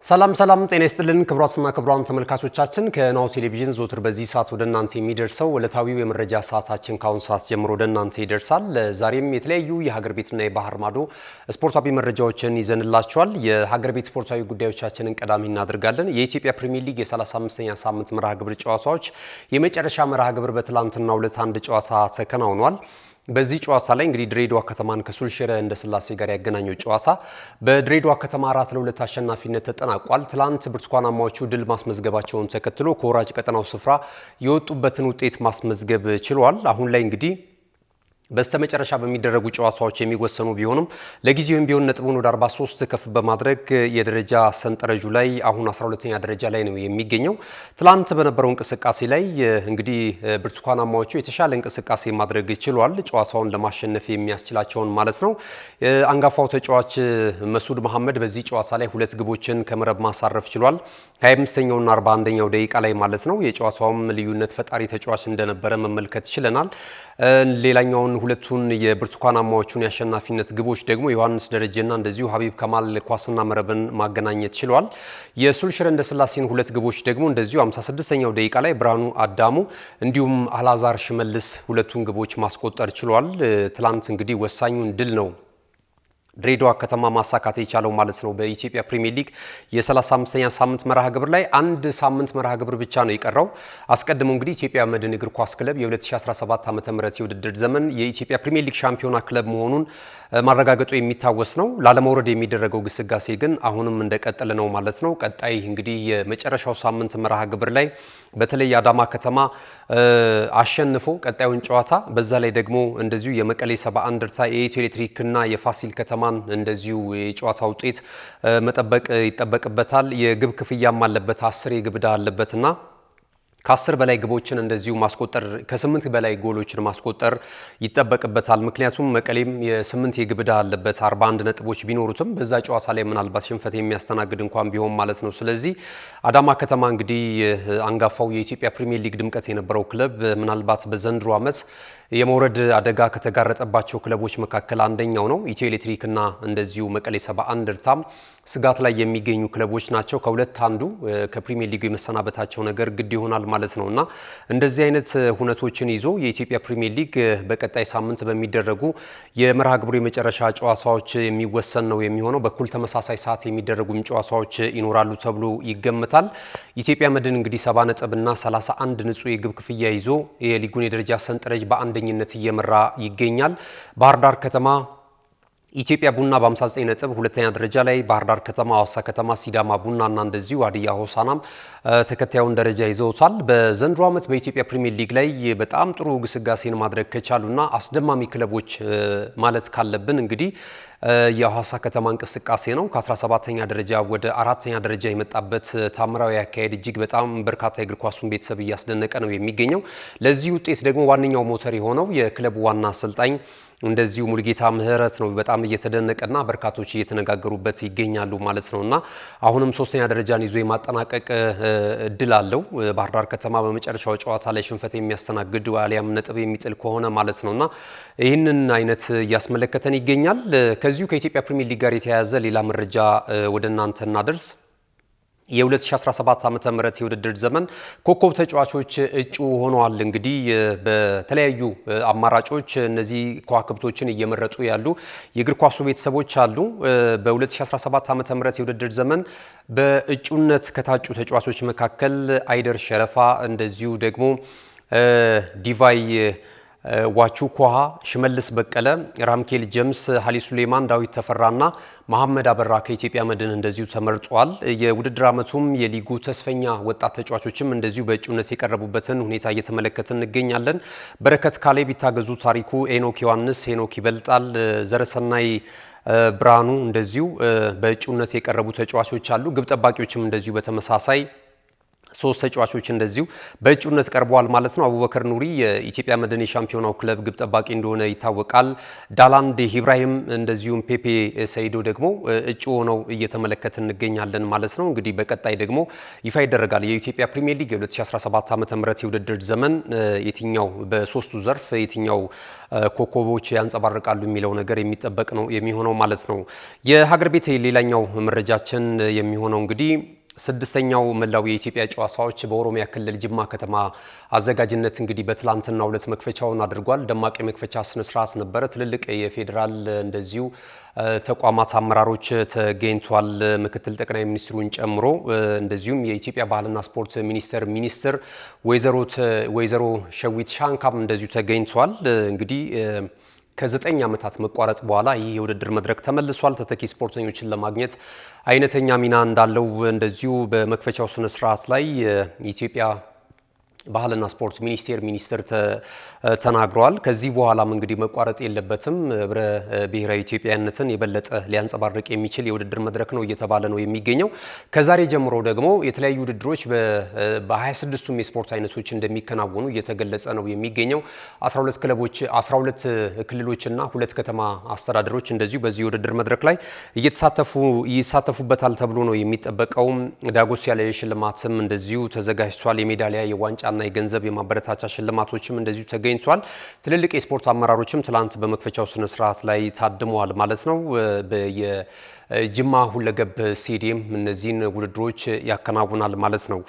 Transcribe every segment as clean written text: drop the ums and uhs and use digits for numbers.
ሰላም ጤና ይስጥልን ክቡራትና ክቡራን ተመልካቾቻችን ከናሁ ቴሌቪዥን ዘወትር በዚህ ሰዓት ወደ እናንተ የሚደርሰው ዕለታዊው የመረጃ ሰዓታችን ካሁን ሰዓት ጀምሮ ወደ እናንተ ይደርሳል። ዛሬም የተለያዩ የሀገር ቤትና የባህር ማዶ ስፖርታዊ መረጃዎችን ይዘንላችኋል። የሀገር ቤት ስፖርታዊ ጉዳዮቻችንን ቀዳሚ እናደርጋለን። የኢትዮጵያ ፕሪሚየር ሊግ የ35ኛ ሳምንት መርሃ ግብር ጨዋታዎች የመጨረሻ መርሃ ግብር በትላንትናው ዕለት አንድ ጨዋታ ተከናውኗል። በዚህ ጨዋታ ላይ እንግዲህ ድሬዳዋ ከተማን ከሱልሽረ እንደስላሴ ጋር ያገናኘው ጨዋታ በድሬዳዋ ከተማ 4-2 አሸናፊነት ተጠናቋል። ትላንት ብርቱካናማዎቹ ድል ማስመዝገባቸውን ተከትሎ ከወራጅ ቀጠናው ስፍራ የወጡበትን ውጤት ማስመዝገብ ችሏል። አሁን ላይ እንግዲህ በስተመጨረሻ በሚደረጉ ጨዋታዎች የሚወሰኑ ቢሆንም ለጊዜውም ቢሆን ነጥቡን ወደ 43 ከፍ በማድረግ የደረጃ ሰንጠረዡ ላይ አሁን 12ኛ ደረጃ ላይ ነው የሚገኘው። ትላንት በነበረው እንቅስቃሴ ላይ እንግዲህ ብርቱካናማዎቹ የተሻለ እንቅስቃሴ ማድረግ ችሏል። ጨዋታውን ለማሸነፍ የሚያስችላቸውን ማለት ነው። አንጋፋው ተጫዋች መሱድ መሐመድ በዚህ ጨዋታ ላይ ሁለት ግቦችን ከመረብ ማሳረፍ ችሏል። 25ኛውና 41ኛው ደቂቃ ላይ ማለት ነው። የጨዋታውም ልዩነት ፈጣሪ ተጫዋች እንደነበረ መመልከት ችለናል። ሌላኛውን ሁለቱን የብርቱካናማዎቹን የአሸናፊነት ግቦች ደግሞ ዮሐንስ ደረጀና እንደዚሁ ሀቢብ ከማል ኳስና መረብን ማገናኘት ችሏል። የሱልሽረ እንደስላሴን ሁለት ግቦች ደግሞ እንደዚሁ 56ኛው ደቂቃ ላይ ብርሃኑ አዳሙ እንዲሁም አላዛር ሽመልስ ሁለቱን ግቦች ማስቆጠር ችሏል። ትላንት እንግዲህ ወሳኙን ድል ነው ድሬዳዋ ከተማ ማሳካት የቻለው ማለት ነው። በኢትዮጵያ ፕሪሚየር ሊግ የ35ኛ ሳምንት መርሃ ግብር ላይ አንድ ሳምንት መርሃ ግብር ብቻ ነው የቀረው። አስቀድሞ እንግዲህ ኢትዮጵያ መድን እግር ኳስ ክለብ የ2017 ዓ.ም የውድድር ዘመን የኢትዮጵያ ፕሪሚየር ሊግ ሻምፒዮና ክለብ መሆኑን ማረጋገጡ የሚታወስ ነው። ላለመውረድ የሚደረገው ግስጋሴ ግን አሁንም እንደቀጠለ ነው ማለት ነው። ቀጣይ እንግዲህ የመጨረሻው ሳምንት መርሃ ግብር ላይ በተለይ አዳማ ከተማ አሸንፎ ቀጣዩን ጨዋታ በዛ ላይ ደግሞ እንደዚሁ የመቀሌ 70 እንደርታ የኢትዮ ኤሌክትሪክና የፋሲል ከተማን እንደዚሁ የጨዋታ ውጤት መጠበቅ ይጠበቅበታል። የግብ ክፍያም አለበት 10 የግብ ዕዳ አለበትና ከ10 በላይ ግቦችን እንደዚሁ ማስቆጠር ከ8 በላይ ጎሎችን ማስቆጠር ይጠበቅበታል። ምክንያቱም መቀሌም የ8 የግብ ዕዳ አለበት 41 ነጥቦች ቢኖሩትም በዛ ጨዋታ ላይ ምናልባት ሽንፈት የሚያስተናግድ እንኳን ቢሆን ማለት ነው። ስለዚህ አዳማ ከተማ እንግዲህ አንጋፋው የኢትዮጵያ ፕሪሚየር ሊግ ድምቀት የነበረው ክለብ ምናልባት በዘንድሮ ዓመት የመውረድ አደጋ ከተጋረጠባቸው ክለቦች መካከል አንደኛው ነው። ኢትዮ ኤሌክትሪክና እንደዚሁ መቀሌ 70 እንደርታም ስጋት ላይ የሚገኙ ክለቦች ናቸው። ከሁለት አንዱ ከፕሪሚየር ሊጉ የመሰናበታቸው ነገር ግድ ይሆናል ማለት ነውና እንደዚህ አይነት ሁነቶችን ይዞ የኢትዮጵያ ፕሪሚየር ሊግ በቀጣይ ሳምንት በሚደረጉ የመርሃ ግብሩ የመጨረሻ ጨዋታዎች የሚወሰን ነው የሚሆነው። በኩል ተመሳሳይ ሰዓት የሚደረጉም ጨዋታዎች ይኖራሉ ተብሎ ይገመታል። ኢትዮጵያ መድን እንግዲህ 70 ነጥብና 31 ንጹህ የግብ ክፍያ ይዞ የሊጉን የደረጃ ሰንጠረዥ በአንደኝነት እየመራ ይገኛል። ባህር ዳር ከተማ ኢትዮጵያ ቡና በ59 ነጥብ ሁለተኛ ደረጃ ላይ፣ ባህር ዳር ከተማ፣ ሐዋሳ ከተማ፣ ሲዳማ ቡናና እንደዚሁ ሀዲያ ሆሳዕናም ተከታዩን ደረጃ ይዘውታል። በዘንድሮ ዓመት በኢትዮጵያ ፕሪሚየር ሊግ ላይ በጣም ጥሩ ግስጋሴን ማድረግ ከቻሉና አስደማሚ ክለቦች ማለት ካለብን እንግዲህ የሐዋሳ ከተማ እንቅስቃሴ ነው። ከ17ኛ ደረጃ ወደ 4ኛ ደረጃ የመጣበት ታምራዊ አካሄድ እጅግ በጣም በርካታ የእግር ኳሱን ቤተሰብ እያስደነቀ ነው የሚገኘው። ለዚህ ውጤት ደግሞ ዋነኛው ሞተር የሆነው የክለቡ ዋና አሰልጣኝ እንደዚሁ ሙልጌታ ምህረት ነው። በጣም እየተደነቀና በርካቶች እየተነጋገሩበት ይገኛሉ ማለት ነውና አሁንም 3ኛ ደረጃን ይዞ የማጠናቀቅ እድል አለው። ባህር ዳር ከተማ በመጨረሻው ጨዋታ ላይ ሽንፈት የሚያስተናግድ አሊያም ነጥብ የሚጥል ከሆነ ማለት ነውና ይህንን አይነት እያስመለከተን ይገኛል። ከዚሁ ከኢትዮጵያ ፕሪሚየር ሊግ ጋር የተያያዘ ሌላ መረጃ ወደ እናንተ እናደርስ። የ2017 ዓ.ም የውድድር ዘመን ኮከብ ተጫዋቾች እጩ ሆነዋል። እንግዲህ በተለያዩ አማራጮች እነዚህ ከዋክብቶችን እየመረጡ ያሉ የእግር ኳሱ ቤተሰቦች አሉ። በ2017 ዓ.ም የውድድር ዘመን በእጩነት ከታጩ ተጫዋቾች መካከል አይደር ሸረፋ እንደዚሁ ደግሞ ዲቫይ ዋቹኳሃ፣ ሽመልስ በቀለ፣ ራምኬል ጀምስ፣ ሀሊ ሱሌማን፣ ዳዊት ተፈራና መሐመድ አበራ ከኢትዮጵያ መድን እንደዚሁ ተመርጧል። የውድድር ዓመቱም የሊጉ ተስፈኛ ወጣት ተጫዋቾችም እንደዚሁ በእጩነት የቀረቡበትን ሁኔታ እየተመለከትን እንገኛለን። በረከት ካሌብ፣ ይታገዙ ታሪኩ፣ ኤኖክ ዮሐንስ፣ ሄኖክ ይበልጣል፣ ዘረሰናይ ብርሃኑ እንደዚሁ በእጩነት የቀረቡ ተጫዋቾች አሉ። ግብ ጠባቂዎችም እንደዚሁ በተመሳሳይ ሶስት ተጫዋቾች እንደዚሁ በእጩነት ቀርበዋል ማለት ነው። አቡበከር ኑሪ የኢትዮጵያ መድን የሻምፒዮናው ክለብ ግብ ጠባቂ እንደሆነ ይታወቃል። ዳላንድ ኢብራሂም እንደዚሁም ፔፔ ሰይዶ ደግሞ እጩ ሆነው እየተመለከትን እንገኛለን ማለት ነው። እንግዲህ በቀጣይ ደግሞ ይፋ ይደረጋል። የኢትዮጵያ ፕሪሚየር ሊግ የ2017 ዓ.ም የውድድር ዘመን የትኛው በሶስቱ ዘርፍ የትኛው ኮከቦች ያንጸባርቃሉ የሚለው ነገር የሚጠበቅ ነው የሚሆነው ማለት ነው። የሀገር ቤት ሌላኛው መረጃችን የሚሆነው እንግዲህ ስድስተኛው መላው የኢትዮጵያ ጨዋታዎች በኦሮሚያ ክልል ጅማ ከተማ አዘጋጅነት እንግዲህ በትላንትናው ዕለት መክፈቻውን አድርጓል። ደማቅ የመክፈቻ ስነ ስርዓት ነበረ። ትልልቅ የፌዴራል እንደዚሁ ተቋማት አመራሮች ተገኝቷል። ምክትል ጠቅላይ ሚኒስትሩን ጨምሮ እንደዚሁም የኢትዮጵያ ባህልና ስፖርት ሚኒስትር ወይዘሮ ሸዊት ሻንካም እንደዚሁ ተገኝቷል። እንግዲህ ከ9 ዓመታት መቋረጥ በኋላ ይህ የውድድር መድረክ ተመልሷል። ተተኪ ስፖርተኞችን ለማግኘት አይነተኛ ሚና እንዳለው እንደዚሁ በመክፈቻው ስነ ስርዓት ላይ የኢትዮጵያ ባህልና ስፖርት ሚኒስትር ተናግረዋል። ከዚህ በኋላም እንግዲህ መቋረጥ የለበትም ህብረ ብሔራዊ ኢትዮጵያዊነትን የበለጠ ሊያንጸባርቅ የሚችል የውድድር መድረክ ነው እየተባለ ነው የሚገኘው። ከዛሬ ጀምሮ ደግሞ የተለያዩ ውድድሮች በ26ቱም የስፖርት አይነቶች እንደሚከናወኑ እየተገለጸ ነው የሚገኘው። 12 ክልሎችና 2 ከተማ አስተዳደሮች እንደዚሁ በዚህ የውድድር መድረክ ላይ ይሳተፉበታል ተብሎ ነው የሚጠበቀው። ዳጎስ ያለ የሽልማትም እንደዚሁ ተዘጋጅቷል። የሜዳሊያ የዋንጫ የገንዘብ የማበረታቻ ሽልማቶችም እንደዚሁ ተገኝቷል። ትልልቅ የስፖርት አመራሮችም ትላንት በመክፈቻው ስነ ስርዓት ላይ ታድመዋል ማለት ነው። የጅማ ሁለገብ ስቴዲየም እነዚህን ውድድሮች ያከናውናል ማለት ነው።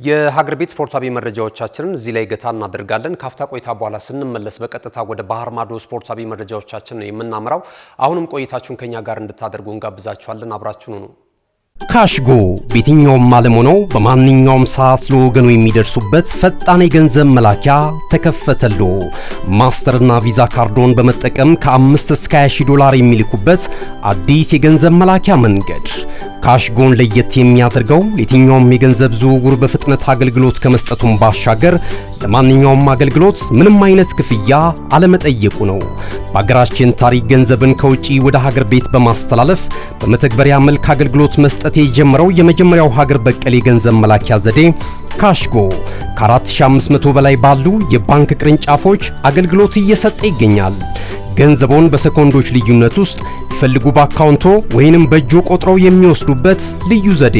የሀገር ቤት ስፖርታዊ መረጃዎቻችንን እዚህ ላይ ገታ እናደርጋለን። ካፍታ ቆይታ በኋላ ስንመለስ በቀጥታ ወደ ባህር ማዶ ስፖርታዊ መረጃዎቻችን የምናምራው። አሁንም ቆይታችሁን ከኛ ጋር እንድታደርጉ እንጋብዛችኋለን። አብራችሁን ነው። ካሽጎ በየትኛውም ዓለም ሆነው በማንኛውም ሰዓት ለወገኑ የሚደርሱበት ፈጣን የገንዘብ መላኪያ ተከፈተሎ። ማስተርና ቪዛ ካርዶን በመጠቀም ከ5 እስከ 20 ዶላር የሚልኩበት አዲስ የገንዘብ መላኪያ መንገድ። ካሽጎን ለየት የሚያደርገው የትኛውም የገንዘብ ዝውውር በፍጥነት አገልግሎት ከመስጠቱም ባሻገር ለማንኛውም አገልግሎት ምንም አይነት ክፍያ አለመጠየቁ ነው። በሀገራችን ታሪክ ገንዘብን ከውጪ ወደ ሀገር ቤት በማስተላለፍ በመተግበሪያ መልክ አገልግሎት መስጠት የጀመረው የመጀመሪያው ሀገር በቀል የገንዘብ መላኪያ ዘዴ ካሽጎ ከ4500 በላይ ባሉ የባንክ ቅርንጫፎች አገልግሎት እየሰጠ ይገኛል። ገንዘቦን በሰኮንዶች ልዩነት ውስጥ ይፈልጉ በአካውንቶ ወይንም በእጆ ቆጥረው የሚወስዱበት ልዩ ዘዴ።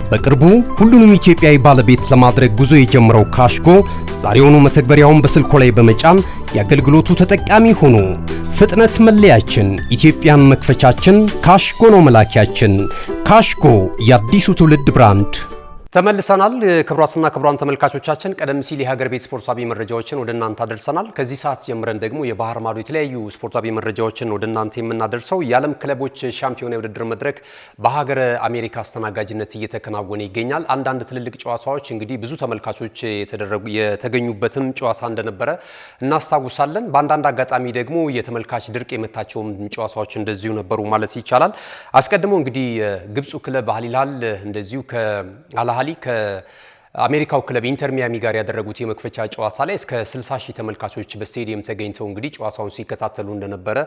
በቅርቡ ሁሉንም ኢትዮጵያዊ ባለቤት ለማድረግ ጉዞ የጀመረው ካሽጎ ዛሬውኑ መተግበሪያውን በስልኮ ላይ በመጫን የአገልግሎቱ ተጠቃሚ ሆኑ። ፍጥነት መለያችን፣ ኢትዮጵያን መክፈቻችን፣ ካሽጎ ነው መላኪያችን። ካሽጎ የአዲሱ ትውልድ ብራንድ። ተመልሰናል። ክቡራትና ክቡራን ተመልካቾቻችን ቀደም ሲል የሀገር ቤት ስፖርታዊ መረጃዎችን ወደ እናንተ አደርሰናል። ከዚህ ሰዓት ጀምረን ደግሞ የባህር ማዶ የተለያዩ ስፖርታዊ መረጃዎችን ወደ እናንተ የምናደርሰው የዓለም ክለቦች ሻምፒዮና የውድድር መድረክ በሀገረ አሜሪካ አስተናጋጅነት እየተከናወነ ይገኛል። አንዳንድ ትልልቅ ጨዋታዎች እንግዲህ ብዙ ተመልካቾች የተገኙበትም ጨዋታ እንደነበረ እናስታውሳለን። በአንዳንድ አጋጣሚ ደግሞ የተመልካች ድርቅ የመታቸውም ጨዋታዎች እንደዚሁ ነበሩ ማለት ይቻላል። አስቀድሞ እንግዲህ ግብፁ ክለብ አልሂላል እንደዚሁ ከአልአህሊ ከአሜሪካው ክለብ ኢንተር ሚያሚ ጋር ያደረጉት የመክፈቻ ጨዋታ ላይ እስከ 60 ሺህ ተመልካቾች በስቴዲየም ተገኝተው እንግዲህ ጨዋታውን ሲከታተሉ እንደነበረ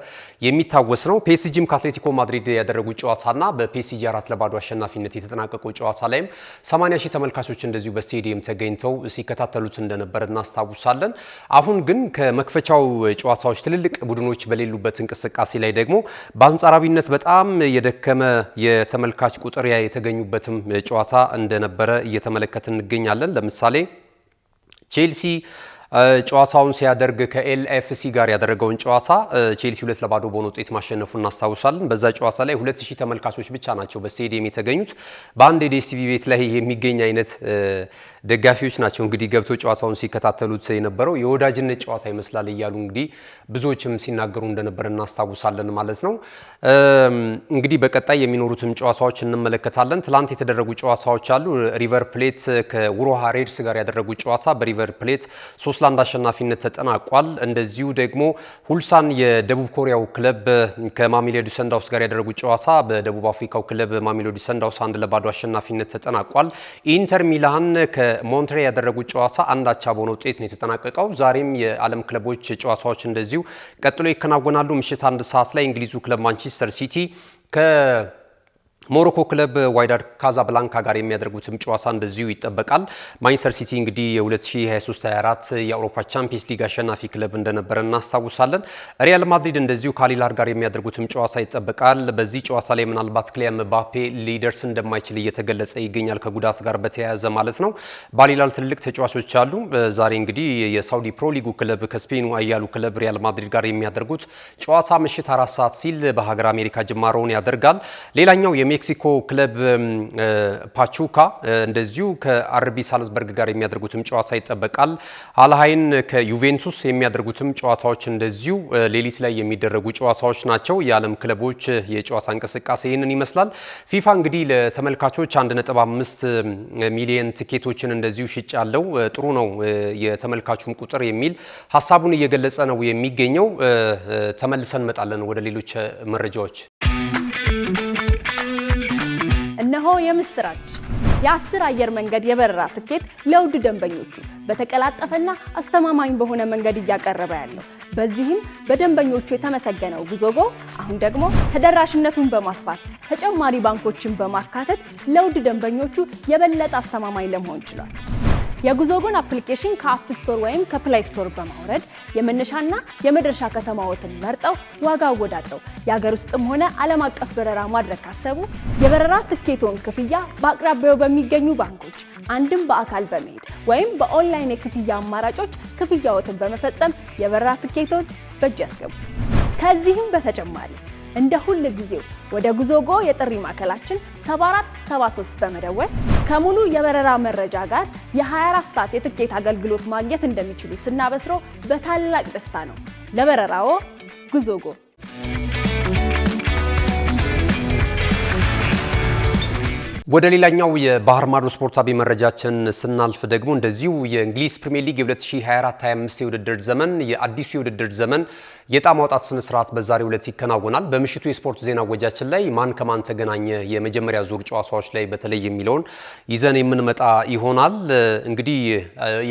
የሚታወስ ነው። ፒኤስጂም ከአትሌቲኮ ማድሪድ ያደረጉት ጨዋታና በፒኤስጂ 4-0 አሸናፊነት የተጠናቀቀው ጨዋታ ላይም 80 ሺህ ተመልካቾች እንደዚሁ በስቴዲየም ተገኝተው ሲከታተሉት እንደነበረ እናስታውሳለን። አሁን ግን ከመክፈቻው ጨዋታዎች ትልልቅ ቡድኖች በሌሉበት እንቅስቃሴ ላይ ደግሞ በአንጻራዊነት በጣም የደከመ የተመልካች ቁጥር የተገኙበትም ጨዋታ እንደነበረ እየተመለከትን እንገኛለን። ለምሳሌ ቼልሲ ጨዋታውን ሲያደርግ ከኤልኤፍሲ ጋር ያደረገውን ጨዋታ ቼልሲ 2-0 በሆነ ውጤት ማሸነፉን እናስታውሳለን። በዛ ጨዋታ ላይ 2000 ተመልካቾች ብቻ ናቸው በስቴዲየም የተገኙት። በአንድ የዲኤስቲቪ ቤት ላይ የሚገኝ አይነት ደጋፊዎች ናቸው እንግዲህ ገብቶ ጨዋታውን ሲከታተሉት የነበረው። የወዳጅነት ጨዋታ ይመስላል እያሉ እንግዲህ ብዙዎችም ሲናገሩ እንደነበር እናስታውሳለን ማለት ነው። እንግዲህ በቀጣይ የሚኖሩትም ጨዋታዎች እንመለከታለን። ትላንት የተደረጉ ጨዋታዎች አሉ። ሪቨር ፕሌት ከውሮሃ ሬድስ ጋር ያደረጉት ጨዋታ በሪቨር ፕሌት 3-1 አሸናፊነት ተጠናቋል። እንደዚሁ ደግሞ ሁልሳን የደቡብ ኮሪያው ክለብ ከማሜሎዲ ሰንዳውስ ጋር ያደረጉት ጨዋታ በደቡብ አፍሪካው ክለብ ማሜሎዲ ሰንዳውስ 1-0 አሸናፊነት ተጠናቋል። ኢንተር ሚላን ከሞንትሬ ያደረጉት ጨዋታ 1-1 በሆነ ውጤት ነው የተጠናቀቀው። ዛሬም የዓለም ክለቦች ጨዋታዎች እንደዚሁ ቀጥሎ ይከናወናሉ። ምሽት 1 ሰዓት ላይ እንግሊዙ ክለብ ማንቸስተር ሲቲ ሞሮኮ ክለብ ዋይዳድ ካዛብላንካ ጋር የሚያደርጉትም ጨዋታ እንደዚሁ ይጠበቃል። ማንቸስተር ሲቲ እንግዲህ የ2023-24 የአውሮፓ ቻምፒየንስ ሊግ አሸናፊ ክለብ እንደነበረ እናስታውሳለን። ሪያል ማድሪድ እንደዚሁ ከአልሂላል ጋር የሚያደርጉትም ጨዋታ ይጠበቃል። በዚህ ጨዋታ ላይ ምናልባት ክሊያን ምባፔ ሊደርስ እንደማይችል እየተገለጸ ይገኛል፣ ከጉዳት ጋር በተያያዘ ማለት ነው። በአልሂላል ትልልቅ ተጫዋቾች አሉ። ዛሬ እንግዲህ የሳውዲ ፕሮ ሊጉ ክለብ ከስፔኑ አያሉ ክለብ ሪያል ማድሪድ ጋር የሚያደርጉት ጨዋታ ምሽት 4 ሰዓት ሲል በሀገር አሜሪካ ጅማሮውን ያደርጋል። ሌላኛው ሜክሲኮ ክለብ ፓቹካ እንደዚሁ ከአርቢ ሳልዝበርግ ጋር የሚያደርጉትም ጨዋታ ይጠበቃል። አልሃይን ከዩቬንቱስ የሚያደርጉትም ጨዋታዎች እንደዚሁ ሌሊት ላይ የሚደረጉ ጨዋታዎች ናቸው። የዓለም ክለቦች የጨዋታ እንቅስቃሴ ይህንን ይመስላል። ፊፋ እንግዲህ ለተመልካቾች 1.5 ሚሊዮን ቲኬቶችን እንደዚሁ ሽጫለው፣ ጥሩ ነው የተመልካቹም ቁጥር የሚል ሀሳቡን እየገለጸ ነው የሚገኘው። ተመልሰን እንመጣለን ወደ ሌሎች መረጃዎች። እነሆ የምስራች! የ10 አየር መንገድ የበረራ ትኬት ለውድ ደንበኞቹ በተቀላጠፈና አስተማማኝ በሆነ መንገድ እያቀረበ ያለው። በዚህም በደንበኞቹ የተመሰገነው ጉዞጎ አሁን ደግሞ ተደራሽነቱን በማስፋት ተጨማሪ ባንኮችን በማካተት ለውድ ደንበኞቹ የበለጠ አስተማማኝ ለመሆን ችሏል። የጉዞጎን አፕሊኬሽን ከአፕ ስቶር ወይም ከፕላይ ስቶር በማውረድ የመነሻና የመድረሻ ከተማዎትን መርጠው ዋጋ አወዳድረው የሀገር ውስጥም ሆነ ዓለም አቀፍ በረራ ማድረግ ካሰቡ የበረራ ትኬቶን ክፍያ በአቅራቢያው በሚገኙ ባንኮች አንድም በአካል በመሄድ ወይም በኦንላይን የክፍያ አማራጮች ክፍያዎትን በመፈጸም የበረራ ትኬቶን በእጅ ያስገቡ። ከዚህም በተጨማሪ እንደ ሁል ጊዜው ወደ ጉዞጎ የጥሪ ማዕከላችን 7473 በመደወል ከሙሉ የበረራ መረጃ ጋር የ24 ሰዓት የትኬት አገልግሎት ማግኘት እንደሚችሉ ስናበስሮ በታላቅ ደስታ ነው። ለበረራዎ ጉዞጎ። ወደ ሌላኛው የባህር ማዶ ስፖርታዊ መረጃችን ስናልፍ ደግሞ እንደዚሁ የእንግሊዝ ፕሪሚየር ሊግ የ2024-25 የውድድር ዘመን የአዲሱ የውድድር ዘመን የዕጣ ማውጣት ስነ ስርዓት በዛሬው ዕለት ይከናወናል። በምሽቱ የስፖርት ዜና ወጃችን ላይ ማን ከማን ተገናኘ፣ የመጀመሪያ ዙር ጨዋታዎች ላይ በተለይ የሚለውን ይዘን የምንመጣ ይሆናል። እንግዲህ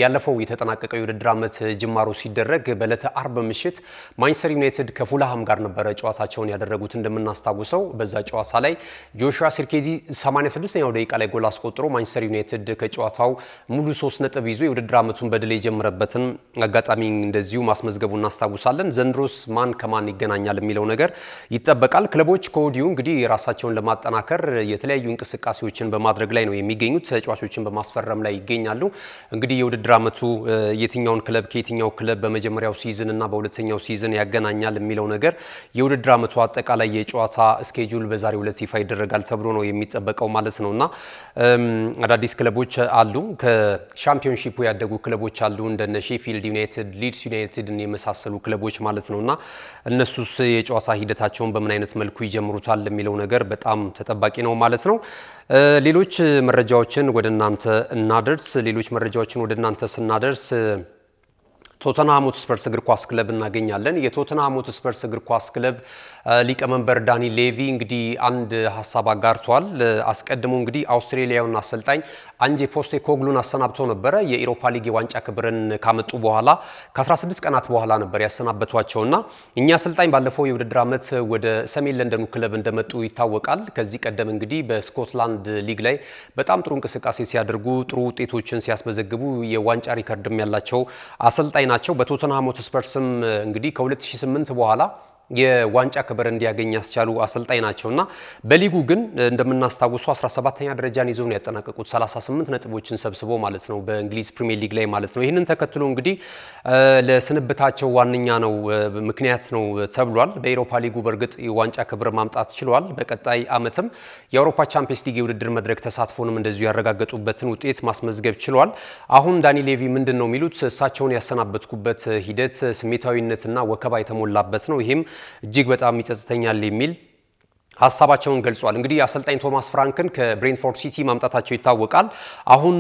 ያለፈው የተጠናቀቀው የውድድር ዓመት ጅማሮ ሲደረግ በዕለተ አርብ ምሽት ማንቸስተር ዩናይትድ ከፉልሃም ጋር ነበረ ጨዋታቸውን ያደረጉት። እንደምናስታውሰው በዛ ጨዋታ ላይ ጆሹዋ ሲርኬዚ 86ኛው ደቂቃ ላይ ጎል አስቆጥሮ ማንቸስተር ዩናይትድ ከጨዋታው ሙሉ 3 ነጥብ ይዞ የውድድር ዓመቱን በድል የጀመረበትን አጋጣሚ እንደዚሁ ማስመዝገቡ እናስታውሳለን። ዘንድሮስ ማን ከማን ይገናኛል የሚለው ነገር ይጠበቃል። ክለቦች ከወዲሁ እንግዲህ ራሳቸውን ለማጠናከር የተለያዩ እንቅስቃሴዎችን በማድረግ ላይ ነው የሚገኙት። ተጫዋቾችን በማስፈረም ላይ ይገኛሉ። እንግዲህ የውድድር ዓመቱ የትኛውን ክለብ ከየትኛው ክለብ በመጀመሪያው ሲዝን እና በሁለተኛው ሲዝን ያገናኛል የሚለው ነገር የውድድር ዓመቱ አጠቃላይ የጨዋታ ስኬጁል በዛሬው ዕለት ይፋ ይደረጋል ተብሎ ነው የሚጠበቀው ማለት ነውና አዳዲስ ክለቦች አሉ። ከሻምፒዮንሺፑ ያደጉ ክለቦች አሉ እንደነ ሼፊልድ ዩናይትድ፣ ሊድስ ዩናይትድን የመሳሰሉ ክለቦች ማለት ነውና እነሱስ የጨዋታ ሂደታቸውን በምን አይነት መልኩ ይጀምሩታል የሚለው ነገር በጣም ተጠባቂ ነው ማለት ነው። ሌሎች መረጃዎችን ወደ እናንተ ስናደርስ ቶተንሃም ሆትስፐርስ እግር ኳስ ክለብ እናገኛለን። የቶተንሃም ሆትስፐርስ እግር ኳስ ክለብ ሊቀመንበር ዳኒ ሌቪ እንግዲህ አንድ ሀሳብ አጋርቷል። አስቀድሞ እንግዲህ አውስትሬሊያውን አሰልጣኝ አንጄ ፖስቴኮግሉን አሰናብተው ነበረ። የኢሮፓ ሊግ የዋንጫ ክብርን ካመጡ በኋላ ከ16 ቀናት በኋላ ነበር ያሰናበቷቸውና እኛ አሰልጣኝ ባለፈው የውድድር ዓመት ወደ ሰሜን ለንደኑ ክለብ እንደመጡ ይታወቃል። ከዚህ ቀደም እንግዲህ በስኮትላንድ ሊግ ላይ በጣም ጥሩ እንቅስቃሴ ሲያደርጉ ጥሩ ውጤቶችን ሲያስመዘግቡ የዋንጫ ሪከርድም ያላቸው አሰልጣኝ ናቸው። በቶተንሃም ሆትስፐርስም እንግዲህ ከ2008 በኋላ የዋንጫ ክብር እንዲያገኝ ያስቻሉ አሰልጣኝ ናቸውና በሊጉ ግን እንደምናስታውሱ 17ኛ ደረጃን ይዘው ነው ያጠናቀቁት 38 ነጥቦችን ሰብስቦ ማለት ነው በእንግሊዝ ፕሪሚየር ሊግ ላይ ማለት ነው። ይህንን ተከትሎ እንግዲህ ለስንብታቸው ዋነኛ ነው ምክንያት ነው ተብሏል። በአውሮፓ ሊጉ በእርግጥ የዋንጫ ክብር ማምጣት ችሏል። በቀጣይ ዓመትም የአውሮፓ ቻምፒየንስ ሊግ የውድድር መድረክ ተሳትፎንም እንደዚሁ ያረጋገጡበትን ውጤት ማስመዝገብ ችሏል። አሁን ዳኒ ሌቪ ምንድነው የሚሉት? እሳቸውን ያሰናበትኩበት ሂደት ስሜታዊነትና ወከባ የተሞላበት ነው። ይሄም እጅግ በጣም ይጸጽተኛል የሚል ሀሳባቸውን ገልጿል። እንግዲህ አሰልጣኝ ቶማስ ፍራንክን ከብሬንትፎርድ ሲቲ ማምጣታቸው ይታወቃል። አሁን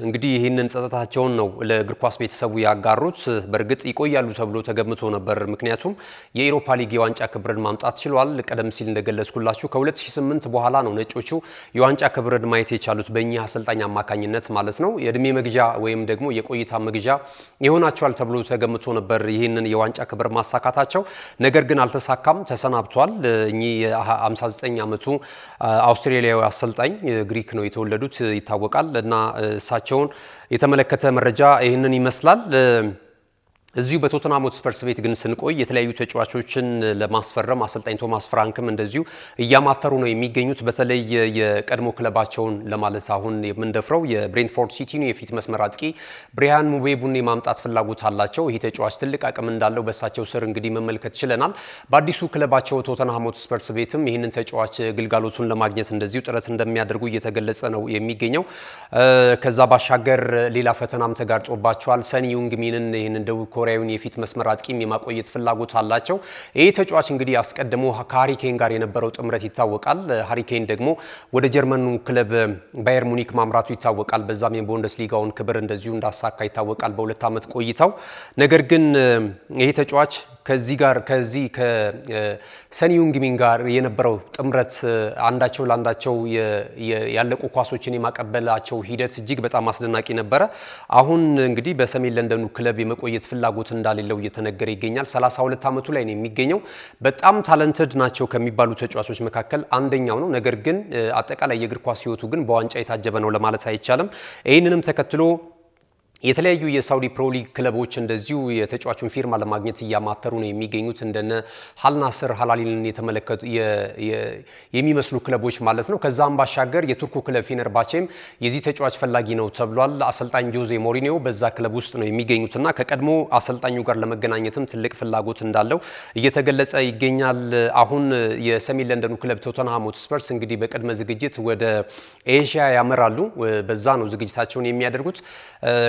እንግዲህ ይህንን ጸጸታቸውን ነው ለእግር ኳስ ቤተሰቡ ያጋሩት። በእርግጥ ይቆያሉ ተብሎ ተገምቶ ነበር። ምክንያቱም የኢሮፓ ሊግ የዋንጫ ክብርን ማምጣት ችሏል። ቀደም ሲል እንደገለጽኩላችሁ ከ2008 በኋላ ነው ነጮቹ የዋንጫ ክብርን ማየት የቻሉት በእኚህ አሰልጣኝ አማካኝነት ማለት ነው። የእድሜ መግዣ ወይም ደግሞ የቆይታ መግዣ ይሆናቸዋል ተብሎ ተገምቶ ነበር ይህንን የዋንጫ ክብር ማሳካታቸው። ነገር ግን አልተሳካም፣ ተሰናብቷል። እኚህ የ59 ዓመቱ አውስትራሊያዊ አሰልጣኝ ግሪክ ነው የተወለዱት ይታወቃል። እና እሳቸውን የተመለከተ መረጃ ይህንን ይመስላል። እዚሁ በቶተንሃም ሆትስፐርስ ቤት ግን ስንቆይ የተለያዩ ተጫዋቾችን ለማስፈረም አሰልጣኝ ቶማስ ፍራንክም እንደዚሁ እያማተሩ ነው የሚገኙት። በተለይ የቀድሞ ክለባቸውን ለማለት አሁን የምንደፍረው የብሬንትፎርድ ሲቲ ነው የፊት መስመር አጥቂ ብሪያን ሙቤቡን የማምጣት ፍላጎት አላቸው። ይህ ተጫዋች ትልቅ አቅም እንዳለው በእሳቸው ስር እንግዲህ መመልከት ችለናል። በአዲሱ ክለባቸው ቶተንሃም ሆትስፐርስ ቤትም ይህንን ተጫዋች ግልጋሎቱን ለማግኘት እንደዚሁ ጥረት እንደሚያደርጉ እየተገለጸ ነው የሚገኘው። ከዛ ባሻገር ሌላ ፈተናም ተጋርጦባቸዋል። ሰን ዩንግሚንን ይህንን ደቡብ ኮሪያውን የፊት መስመር አጥቂም የማቆየት ፍላጎት አላቸው። ይህ ተጫዋች እንግዲህ አስቀድሞ ከሃሪኬን ጋር የነበረው ጥምረት ይታወቃል። ሃሪኬን ደግሞ ወደ ጀርመኑ ክለብ ባየር ሙኒክ ማምራቱ ይታወቃል። በዛም የቡንደስሊጋውን ክብር እንደዚሁ እንዳሳካ ይታወቃል በሁለት ዓመት ቆይታው። ነገር ግን ይህ ተጫዋች ከዚህ ከሰን ዩንግሚን ጋር የነበረው ጥምረት አንዳቸው ለአንዳቸው ያለቁ ኳሶችን የማቀበላቸው ሂደት እጅግ በጣም አስደናቂ ነበረ። አሁን እንግዲህ በሰሜን ለንደኑ ክለብ የመቆየት ፍላጎት እንዳሌለው እየተነገረ ይገኛል። 32 ዓመቱ ላይ ነው የሚገኘው። በጣም ታለንትድ ናቸው ከሚባሉ ተጫዋቾች መካከል አንደኛው ነው። ነገር ግን አጠቃላይ የእግር ኳስ ሕይወቱ ግን በዋንጫ የታጀበ ነው ለማለት አይቻልም። ይህንንም ተከትሎ የተለያዩ የሳውዲ ፕሮ ሊግ ክለቦች እንደዚሁ የተጫዋቹን ፊርማ ለማግኘት እያማተሩ ነው የሚገኙት። እንደነ አልናስር ሀላሊልን የተመለከቱ የሚመስሉ ክለቦች ማለት ነው። ከዛም ባሻገር የቱርኩ ክለብ ፌነርባቼም የዚህ ተጫዋች ፈላጊ ነው ተብሏል። አሰልጣኝ ጆዜ ሞሪኒዮ በዛ ክለብ ውስጥ ነው የሚገኙትና ከቀድሞ አሰልጣኙ ጋር ለመገናኘትም ትልቅ ፍላጎት እንዳለው እየተገለጸ ይገኛል። አሁን የሰሜን ለንደኑ ክለብ ቶተንሃም ሆትስፐርስ እንግዲህ በቅድመ ዝግጅት ወደ ኤዥያ ያመራሉ። በዛ ነው ዝግጅታቸውን የሚያደርጉት።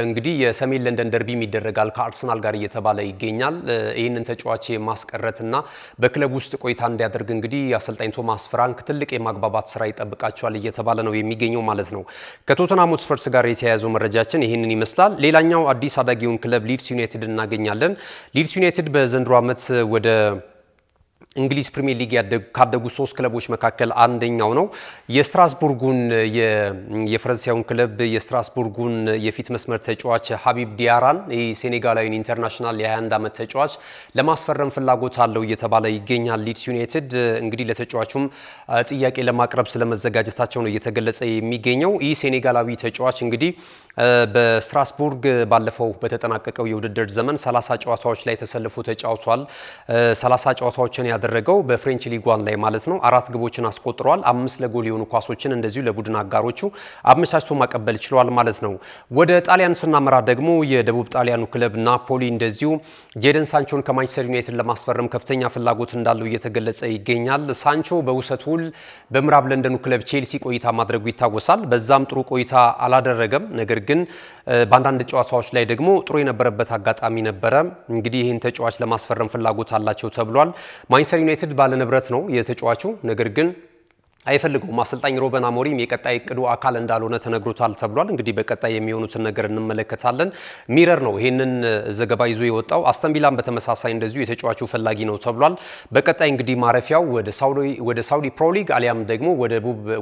እንግዲህ የሰሜን ለንደን ደርቢም ይደረጋል ከአርሰናል ጋር እየተባለ ይገኛል። ይህንን ተጫዋች የማስቀረትና በክለብ ውስጥ ቆይታ እንዲያደርግ እንግዲህ አሰልጣኝ ቶማስ ፍራንክ ትልቅ የማግባባት ስራ ይጠብቃቸዋል እየተባለ ነው የሚገኘው ማለት ነው። ከቶተንሃም ሆትስፐርስ ጋር የተያያዘው መረጃችን ይህንን ይመስላል። ሌላኛው አዲስ አዳጊውን ክለብ ሊድስ ዩናይትድ እናገኛለን። ሊድስ ዩናይትድ በዘንድሮ ዓመት ወደ እንግሊዝ ፕሪሚየር ሊግ ካደጉ 3 ክለቦች መካከል አንደኛው ነው። የስትራስቡርጉን የፈረንሳዩን ክለብ የስትራስቡርጉን የፊት መስመር ተጫዋች ሀቢብ ዲያራን የሴኔጋላዊን ኢንተርናሽናል የ21 ዓመት ተጫዋች ለማስፈረም ፍላጎት አለው እየተባለ ይገኛል። ሊድስ ዩናይትድ እንግዲህ ለተጫዋቹም ጥያቄ ለማቅረብ ስለመዘጋጀታቸው ነው እየተገለጸ የሚገኘው። ይህ ሴኔጋላዊ ተጫዋች እንግዲህ በስትራስቡርግ ባለፈው በተጠናቀቀው የውድድር ዘመን 30 ጨዋታዎች ላይ ተሰልፎ ተጫውቷል። 30 ጨዋታዎችን ያደረገው በፍሬንች ሊግ 1 ላይ ማለት ነው። 4 ግቦችን አስቆጥሯል። 5 ለጎል የሆኑ ኳሶችን እንደዚሁ ለቡድን አጋሮቹ አመቻችቶ ማቀበል ችሏል ማለት ነው። ወደ ጣሊያን ስናመራ ደግሞ የደቡብ ጣሊያኑ ክለብ ናፖሊ እንደዚሁ ጄደን ሳንቾን ከማንቸስተር ዩናይትድ ለማስፈረም ከፍተኛ ፍላጎት እንዳለው እየተገለጸ ይገኛል። ሳንቾ በውሰት ውል በምዕራብ ለንደኑ ክለብ ቼልሲ ቆይታ ማድረጉ ይታወሳል። በዛም ጥሩ ቆይታ አላደረገም። ነገር ግን በአንዳንድ ጨዋታዎች ላይ ደግሞ ጥሩ የነበረበት አጋጣሚ ነበረ። እንግዲህ ይህን ተጫዋች ለማስፈረም ፍላጎት አላቸው ተብሏል። ማንቸስተር ዩናይትድ ባለንብረት ነው የተጫዋቹ። ነገር ግን አይፈልገውም። አሰልጣኝ ሮበን አሞሪም የቀጣይ እቅዱ አካል እንዳልሆነ ተነግሮታል ተብሏል። እንግዲህ በቀጣይ የሚሆኑትን ነገር እንመለከታለን። ሚረር ነው ይህንን ዘገባ ይዞ የወጣው። አስተን ቪላም በተመሳሳይ እንደዚሁ የተጫዋቹ ፈላጊ ነው ተብሏል። በቀጣይ እንግዲህ ማረፊያው ወደ ሳውዲ ፕሮ ሊግ አሊያም ደግሞ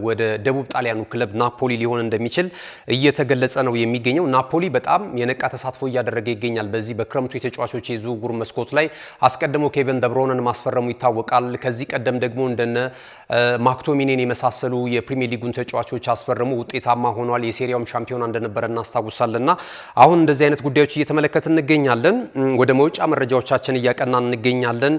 ወደ ደቡብ ጣሊያኑ ክለብ ናፖሊ ሊሆን እንደሚችል እየተገለጸ ነው የሚገኘው። ናፖሊ በጣም የነቃ ተሳትፎ እያደረገ ይገኛል። በዚህ በክረምቱ የተጫዋቾች የዝውውር መስኮት ላይ አስቀድሞ ኬቨን ደብሮነን ማስፈረሙ ይታወቃል። ከዚህ ቀደም ደግሞ እንደነ ማክቶሚኔን የመሳሰሉ የፕሪሚየር ሊጉን ተጫዋቾች አስፈረሙ፣ ውጤታማ ሆኗል። የሴሪያውም ሻምፒዮና እንደነበረ እናስታውሳለንና አሁን እንደዚህ አይነት ጉዳዮች እየተመለከትን እንገኛለን። ወደ መውጫ መረጃዎቻችን እያቀናን እንገኛለን።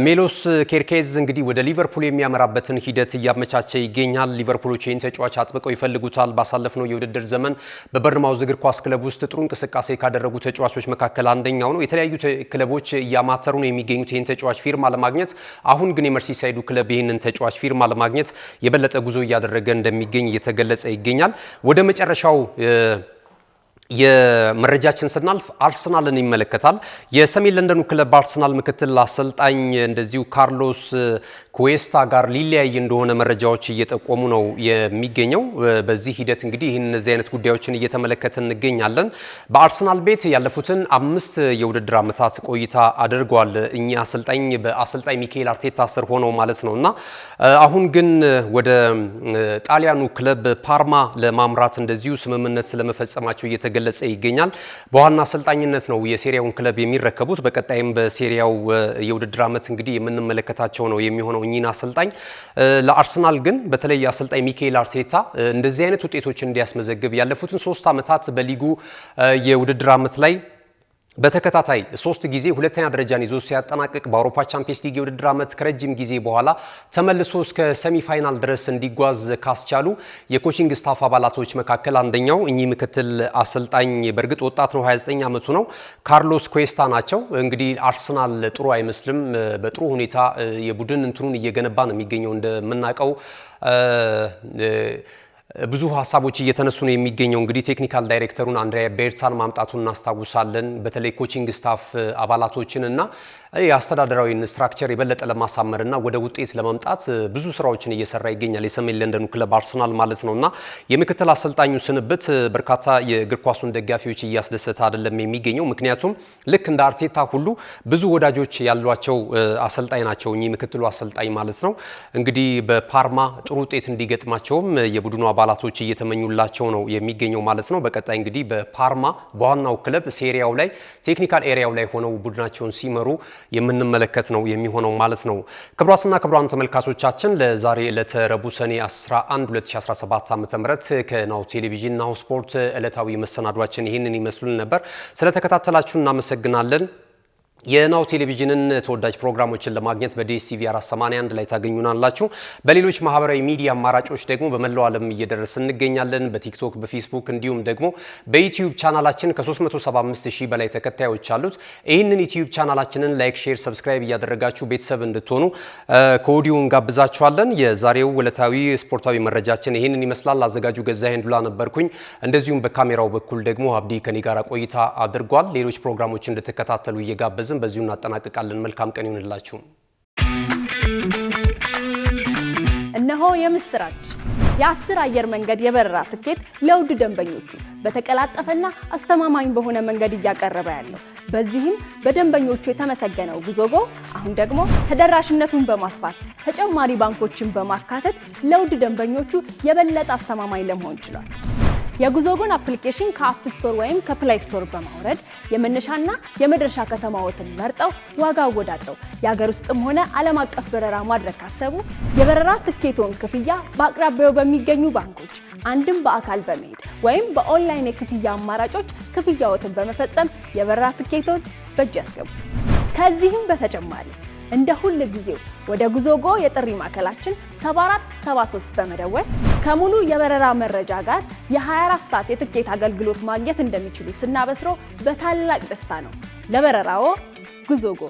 ሜሎስ ኬርኬዝ እንግዲህ ወደ ሊቨርፑል የሚያመራበትን ሂደት እያመቻቸ ይገኛል። ሊቨርፑሎች ይህን ተጫዋች አጥብቀው ይፈልጉታል። ባሳለፍነው የውድድር ዘመን በበርንማውዝ እግር ኳስ ክለብ ውስጥ ጥሩ እንቅስቃሴ ካደረጉ ተጫዋቾች መካከል አንደኛው ነው። የተለያዩ ክለቦች እያማተሩ ነው የሚገኙት ይህን ተጫዋች ፊርማ ለማግኘት። አሁን ግን የመርሲሳይዱ ክለብ ይህንን ተጫዋች ፊርማ ለማግኘት የበለጠ ጉዞ እያደረገ እንደሚገኝ እየተገለጸ ይገኛል። ወደ መጨረሻው የመረጃችን ስናልፍ አርሰናልን ይመለከታል። የሰሜን ለንደኑ ክለብ አርሰናል ምክትል አሰልጣኝ እንደዚሁ ካርሎስ ኩዌስታ ጋር ሊለያይ እንደሆነ መረጃዎች እየጠቆሙ ነው የሚገኘው። በዚህ ሂደት እንግዲህ እነዚህ አይነት ጉዳዮችን እየተመለከትን እንገኛለን። በአርሰናል ቤት ያለፉትን 5 የውድድር ዓመታት ቆይታ አድርገዋል እኚህ አሰልጣኝ በአሰልጣኝ ሚካኤል አርቴታ ስር ሆነው ማለት ነውና አሁን ግን ወደ ጣሊያኑ ክለብ ፓርማ ለማምራት እንደዚሁ ስምምነት ስለመፈጸማቸው እየተገለጸ ይገኛል። በዋና አሰልጣኝነት ነው የሴሪያውን ክለብ የሚረከቡት። በቀጣይም በሴሪያው የውድድር ዓመት እንግዲህ የምንመለከታቸው ነው የሚሆነው እኚህን አሰልጣኝ። ለአርሰናል ግን በተለይ አሰልጣኝ ሚኬል አርቴታ እንደዚህ አይነት ውጤቶች እንዲያስመዘግብ ያለፉትን 3 ዓመታት በሊጉ የውድድር ዓመት ላይ በተከታታይ 3 ጊዜ ሁለተኛ ደረጃን ይዞ ሲያጠናቅቅ በአውሮፓ ቻምፒየንስ ሊግ የውድድር ዓመት ከረጅም ጊዜ በኋላ ተመልሶ እስከ ሰሚ ፋይናል ድረስ እንዲጓዝ ካስቻሉ የኮቺንግ ስታፍ አባላቶች መካከል አንደኛው እኚህ ምክትል አሰልጣኝ በእርግጥ ወጣት ነው፣ 29 ዓመቱ ነው፣ ካርሎስ ኩዌስታ ናቸው። እንግዲህ አርሰናል ጥሩ አይመስልም። በጥሩ ሁኔታ የቡድን እንትኑን እየገነባ ነው የሚገኘው እንደምናውቀው ብዙ ሀሳቦች እየተነሱ ነው የሚገኘው። እንግዲህ ቴክኒካል ዳይሬክተሩን አንድሪያ ቤርታን ማምጣቱን እናስታውሳለን። በተለይ ኮቺንግ ስታፍ አባላቶችን እና የአስተዳደራዊን ስትራክቸር የበለጠ ለማሳመርና ወደ ውጤት ለማምጣት ብዙ ስራዎችን እየሰራ ይገኛል የሰሜን ለንደኑ ክለብ አርሰናል ማለት ነውና የምክትል አሰልጣኙ ስንብት በርካታ የእግር ኳሱን ደጋፊዎች እያስደሰተ አይደለም የሚገኘው። ምክንያቱም ልክ እንደ አርቴታ ሁሉ ብዙ ወዳጆች ያሏቸው አሰልጣኝ ናቸው እኚህ ምክትሉ አሰልጣኝ ማለት ነው። እንግዲህ በፓርማ ጥሩ ውጤት እንዲገጥማቸውም የቡድኑ አባላቶች እየተመኙላቸው ነው የሚገኘው ማለት ነው። በቀጣይ እንግዲህ በፓርማ በዋናው ክለብ ሴሪያው ላይ ቴክኒካል ኤሪያው ላይ ሆነው ቡድናቸውን ሲመሩ የምንመለከት ነው የሚሆነው ማለት ነው። ክቡራትና ክቡራን ተመልካቾቻችን ለዛሬ ዕለተ ረቡዕ ሰኔ 11 2017 ዓ.ም ከናሁ ቴሌቪዥን ናሁ ስፖርት ዕለታዊ መሰናዷችን ይህንን ይመስሉን ነበር። ስለተከታተላችሁ እናመሰግናለን። የናሁ ቴሌቪዥንን ተወዳጅ ፕሮግራሞችን ለማግኘት በዲኤስቲቪ 481 ላይ ታገኙናላችሁ። በሌሎች ማህበራዊ ሚዲያ አማራጮች ደግሞ በመላው ዓለም እየደረስን እንገኛለን። በቲክቶክ፣ በፌስቡክ እንዲሁም ደግሞ በዩቲዩብ ቻናላችን ከ375000 በላይ ተከታዮች አሉት። ይህንን ዩቲዩብ ቻናላችንን ላይክ፣ ሼር፣ ሰብስክራይብ እያደረጋችሁ ቤተሰብ እንድትሆኑ ከወዲሁ እንጋብዛችኋለን። የዛሬው ዕለታዊ ስፖርታዊ መረጃችን ይህንን ይመስላል። አዘጋጁ ገዛኸኝ ዱላ ነበርኩኝ። እንደዚሁም በካሜራው በኩል ደግሞ አብዲ ከኔ ጋር ቆይታ አድርጓል። ሌሎች ፕሮግራሞች እንድትከታተሉ እየጋበዝን በዚሁ እናጠናቅቃለን። መልካም ቀን ይሁንላችሁ። እነሆ የምስራች! የ10 አየር መንገድ የበረራ ትኬት ለውድ ደንበኞቹ በተቀላጠፈና አስተማማኝ በሆነ መንገድ እያቀረበ ያለው። በዚህም በደንበኞቹ የተመሰገነው ጉዞጎ አሁን ደግሞ ተደራሽነቱን በማስፋት ተጨማሪ ባንኮችን በማካተት ለውድ ደንበኞቹ የበለጠ አስተማማኝ ለመሆን ችሏል። የጉዞጎን አፕሊኬሽን ከአፕ ስቶር ወይም ከፕላይ ስቶር በማውረድ የመነሻና የመድረሻ ከተማዎትን መርጠው ዋጋ አወዳድረው የሀገር ውስጥም ሆነ ዓለም አቀፍ በረራ ማድረግ ካሰቡ የበረራ ትኬቶን ክፍያ በአቅራቢያው በሚገኙ ባንኮች አንድም በአካል በመሄድ ወይም በኦንላይን የክፍያ አማራጮች ክፍያዎትን በመፈጸም የበረራ ትኬቶን በእጅ ያስገቡ። ከዚህም በተጨማሪ እንደ ሁል ጊዜው ወደ ጉዞጎ የጥሪ ማዕከላችን 7473 በመደወል ከሙሉ የበረራ መረጃ ጋር የ24 ሰዓት የትኬት አገልግሎት ማግኘት እንደሚችሉ ስናበስሮ በታላቅ ደስታ ነው። ለበረራዎ ጉዞጎ!